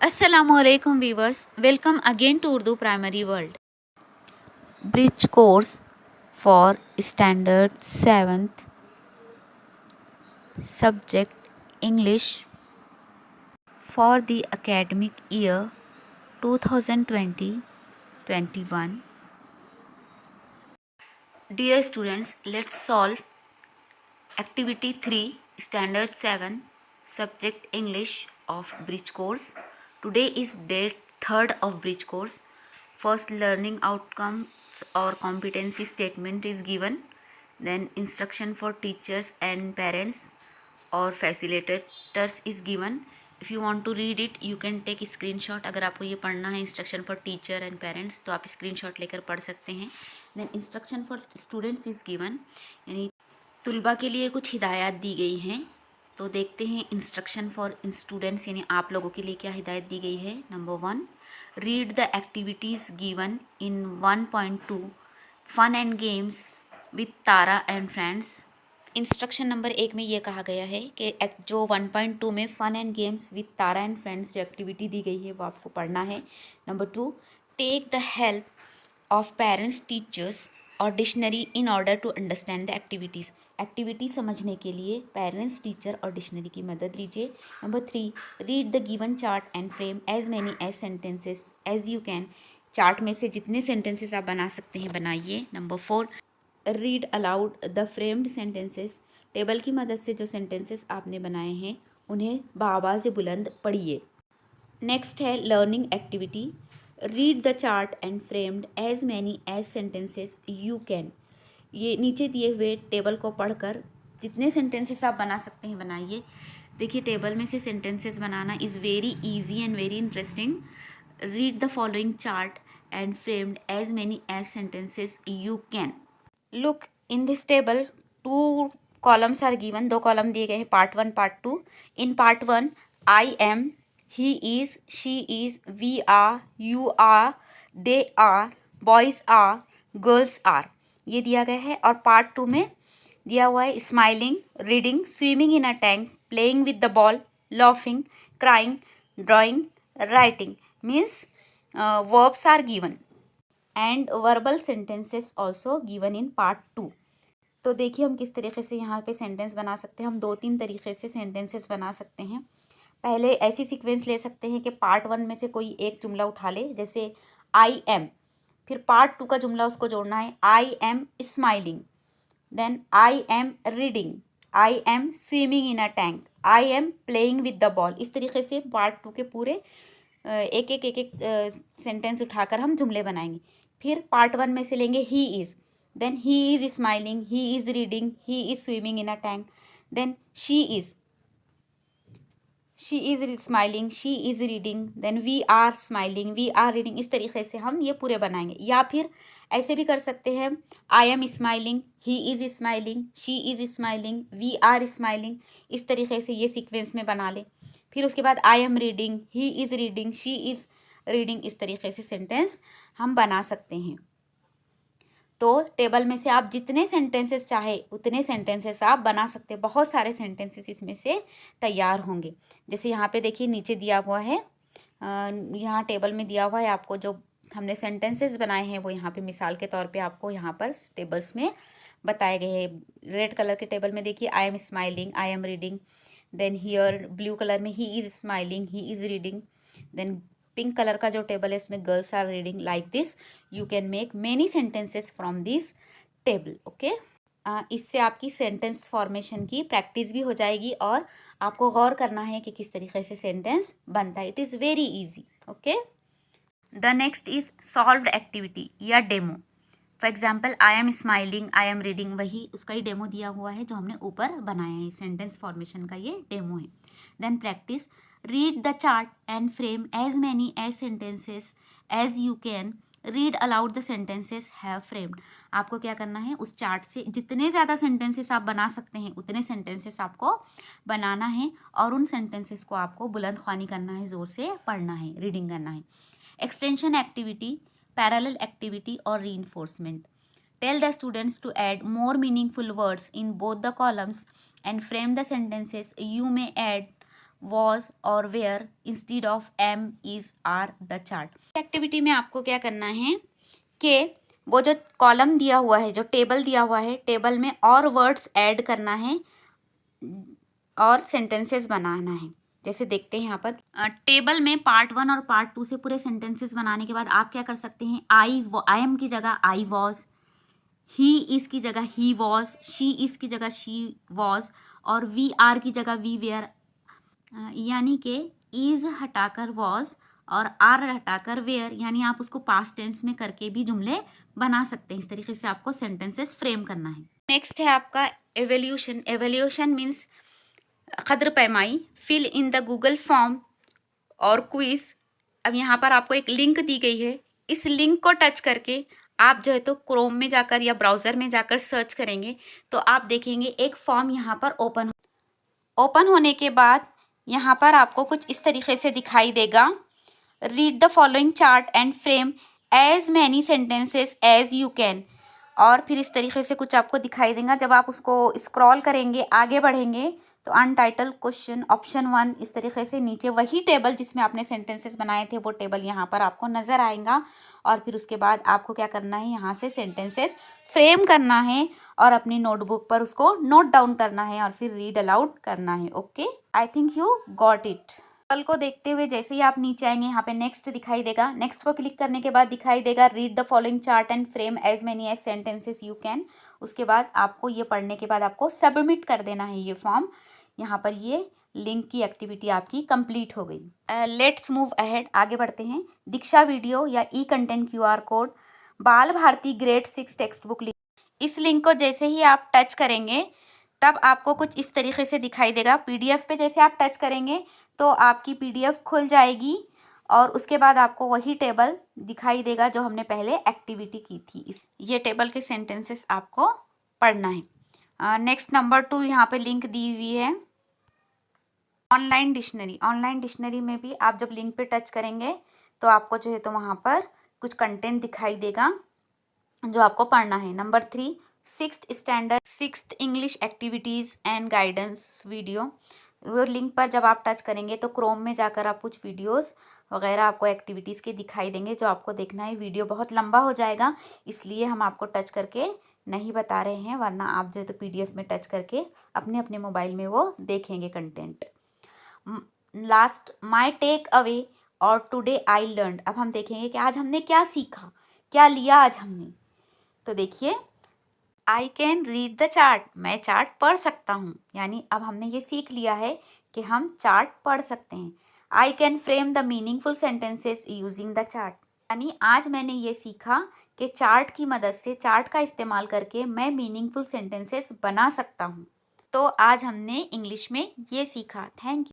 Assalamualaikum viewers, welcome again to Urdu Primary World. Bridge course for standard 7th, subject English, for the academic year 2020-21. Dear students, let's solve activity 3, standard 7, subject English of bridge course. Today is date 3rd of bridge course. First, learning outcomes or competency statement is given. Then instruction for teachers and parents or facilitators is given. If you want to read it, you can take screenshot. अगर आपको ये पढ़ना है instruction for teacher and parents तो आप screenshot लेकर पढ़ सकते हैं. Then instruction for students is given, यानी तुलबा के लिए कुछ हिदायत दी गई हैं. तो देखते हैं इंस्ट्रक्शन फॉर स्टूडेंट्स यानी आप लोगों के लिए क्या हिदायत दी गई है. Number 1, read the activities given in 1.2 fun and games with Tara and friends. Instruction number 1 में ये कहा गया है कि जो 1.2 में fun and games with Tara and friends जो एक्टिविटी दी गई है वो आपको पढ़ना है. Number 2, take the help of parents, teachers और dictionary in order to understand the activities. Activity समझने के लिए पेरेंट्स, टीचर और डिक्शनरी की मदद लीजिए. Number 3, read the given chart and frame as many as sentences as you can. Chart में से जितने सेंटेंसेस आप बना सकते हैं बनाइए. Number 4, read aloud the framed sentences. Table की मदद से जो सेंटेंसेस आपने बनाए हैं उन्हें बाआवाज़ बुलंद पढ़िए. नेक्स्ट है learning activity. Read the chart and framed as many as sentences you can. ये नीचे दिए हुए टेबल को पढ़कर जितने सेंटेंसेस आप बना सकते हैं बनाइए. देखिए टेबल में से सेंटेंसेस बनाना is very easy and very interesting. Read the following chart and framed as many as sentences you can. Look in this table, 2 columns are given. 2 column दिए गए हैं, part 1 part 2. In part 1 I am, he is, she is, we are, you are, they are, boys are, girls are, ये दिया गया है. और part 2 में दिया हुआ है smiling, reading, swimming in a tank, playing with the ball, laughing, crying, drawing, writing. Means verbs are given and verbal sentences also given in part 2. तो देखिए हम किस तरीके से यहाँ पे सेंटेंस बना सकते हैं. हम 2-3 तरीके से सेंटेंसेस बना सकते हैं. पहले ऐसी सीक्वेंस ले सकते हैं कि पार्ट 1 में से कोई एक जुमला उठा ले, जैसे आई एम, फिर पार्ट 2 का जुमला उसको जोड़ना है, I am smiling, then I am reading, I am swimming in a tank, I am playing with the ball. इस तरीके से पार्ट 2 के पूरे एक एक सेंटेंस उठाकर हम जुमले बनाएंगे. फिर पार्ट 1 में से लेंगे he is, then he is smiling, he is reading, he is swimming in a tank, then she is smiling, she is reading, then we are smiling, we are reading. इस तरीके से हम ये पूरे बनाएंगे. या फिर ऐसे भी कर सकते हैं, I am smiling, he is smiling, she is smiling, we are smiling. इस तरीके से ये सीक्वेंस में बना ले. फिर उसके बाद आई am reading, he is reading, she is reading. इस तरीके से सेंटेंस हम बना सकते हैं. तो टेबल में से आप जितने सेंटेंसेस चाहे उतने सेंटेंसेस आप बना सकते हैं. बहुत सारे सेंटेंसेस इसमें से तैयार होंगे. जैसे यहाँ पे देखिए नीचे दिया हुआ है, यहाँ टेबल में दिया हुआ है आपको जो हमने सेंटेंसेस बनाए हैं वो यहाँ पे मिसाल के तौर पे आपको यहाँ पर टेबल्स में बताए गए हैं. रेड कलर के टेबल में देखिए I am smiling, I am reading. Then here blue colour में he is smiling, he is reading. Then pink colour का जो टेबल है इसमें girls are reading. Like this you can make many sentences from this table. Okay, इससे आपकी sentence formation की practice भी हो जाएगी और आपको गौर करना है कि किस तरीके से सेंटेंस बनता है. It is very easy. Okay, the next is solved activity या demo. For example I am smiling, I am reading, वही उसका ही डेमो दिया हुआ है जो हमने ऊपर बनाया है. सेंटेंस फॉर्मेशन का ये डेमो है. Then practice, read the chart and frame as many as sentences as you can. Read aloud the sentences have framed. आपको क्या करना है, उस चार्ट से जितने ज़्यादा सेंटेंसेस आप बना सकते हैं उतने सेंटेंसेस आपको बनाना है और उन सेंटेंसेस को आपको बुलंद ख्वानी करना है, ज़ोर से पढ़ना है, रीडिंग करना है. एक्सटेंशन एक्टिविटी, पैरेलल एक्टिविटी और reinforcement. Tell the students to add more meaningful words in both the columns and frame the sentences. You may add was और where instead of am, is, are the chart। Activity में आपको क्या करना है कि वो जो कॉलम दिया हुआ है, जो टेबल दिया हुआ है, टेबल में और वर्ड्स ऐड करना है और सेंटेंसेस बनाना है। जैसे देखते हैं यहाँ पर टेबल में पार्ट 1 और पार्ट 2 से पूरे सेंटेंसेस बनाने के बाद आप क्या कर सकते हैं, आई एम की जगह आई वॉज, ही इज़ की जगह ही वॉज, शी इज़ की जगह शी वॉज और वी आर की जगह वी वेयर, यानी कि इज़ हटाकर वॉज और आर हटाकर वेयर, यानी आप उसको पास्ट टेंस में करके भी जुमले बना सकते हैं। इस तरीके से आपको सेंटेंसेस फ्रेम करना है। नेक्स्ट है आपका एवोल्यूशन। एवोल्यूशन मीन्स कद्र पैमाई। Fill in the Google form और क्विज। अब यहाँ पर आपको एक लिंक दी गई है, इस लिंक को टच करके आप जो है तो क्रोम में जाकर या ब्राउज़र में जाकर सर्च करेंगे तो आप देखेंगे एक फॉर्म यहाँ पर ओपन होने के बाद यहाँ पर आपको कुछ इस तरीके से दिखाई देगा, read the following chart and frame as many sentences as you can, और फिर इस तरीके से कुछ आपको दिखाई देगा। जब आप उसको स्क्रॉल करेंगे, आगे बढ़ेंगे तो अनटाइटल क्वेश्चन ऑप्शन 1, इस तरीके से नीचे वही टेबल जिसमें आपने सेंटेंसेस बनाए थे वो टेबल यहाँ पर आपको नज़र आएगा। और फिर उसके बाद आपको क्या करना है, यहाँ से सेंटेंसेस फ्रेम करना है और अपनी नोटबुक पर उसको नोट डाउन करना है और फिर रीड अलाउड करना है। Okay, I think you got it. कल को देखते हुए जैसे ही आप नीचे आएंगे यहाँ पे नेक्स्ट दिखाई देगा, नेक्स्ट को क्लिक करने के बाद दिखाई देगा read the following chart and frame as many as sentences you can. उसके बाद आपको ये पढ़ने के बाद आपको सबमिट कर देना है ये फॉर्म। यहाँ पर ये लिंक की एक्टिविटी आपकी कंप्लीट हो गई। लेट्स मूव अहेड, आगे बढ़ते हैं। दीक्षा वीडियो या ई content QR code, Bal Bharati grade 6 text book link. इस लिंक को जैसे ही आप टच करेंगे तब आपको कुछ इस तरीके से दिखाई देगा। PDF पे जैसे आप टच करेंगे तो आपकी PDF खुल जाएगी और उसके बाद आपको वही टेबल दिखाई देगा जो हमने पहले एक्टिविटी की थी। ये टेबल के सेंटेंसेस आपको पढ़ना है। नेक्स्ट नंबर 2 यहाँ पे लिंक दी हुई है ऑनलाइन डिक्शनरी। ऑनलाइन डिक्शनरी में भी आप जब लिंक पे टच करेंगे तो आपको जो है तो वहाँ पर कुछ कंटेंट दिखाई देगा जो आपको पढ़ना है। Number 3 6th standard 6th English activities and guidance video. वो लिंक पर जब आप टच करेंगे तो क्रोम में जाकर आप कुछ वीडियोस वगैरह आपको एक्टिविटीज़ के दिखाई देंगे जो आपको देखना है। वीडियो बहुत लंबा हो जाएगा इसलिए हम आपको टच करके नहीं बता रहे हैं, वरना आप जो है तो PDF में टच करके अपने अपने मोबाइल में वो देखेंगे content. Last my take away और टुडे आई लर्न। अब हम देखेंगे कि आज हमने क्या सीखा, क्या लिया आज हमने। तो देखिए, I can read the chart, मैं चार्ट पढ़ सकता हूँ, यानी अब हमने ये सीख लिया है कि हम चार्ट पढ़ सकते हैं। I can frame the meaningful sentences using the chart, यानी आज मैंने ये सीखा कि चार्ट की मदद से, चार्ट का इस्तेमाल करके मैं मीनिंगफुल सेंटेंसेस बना सकता हूँ। तो आज हमने इंग्लिश में ये सीखा। Thank you.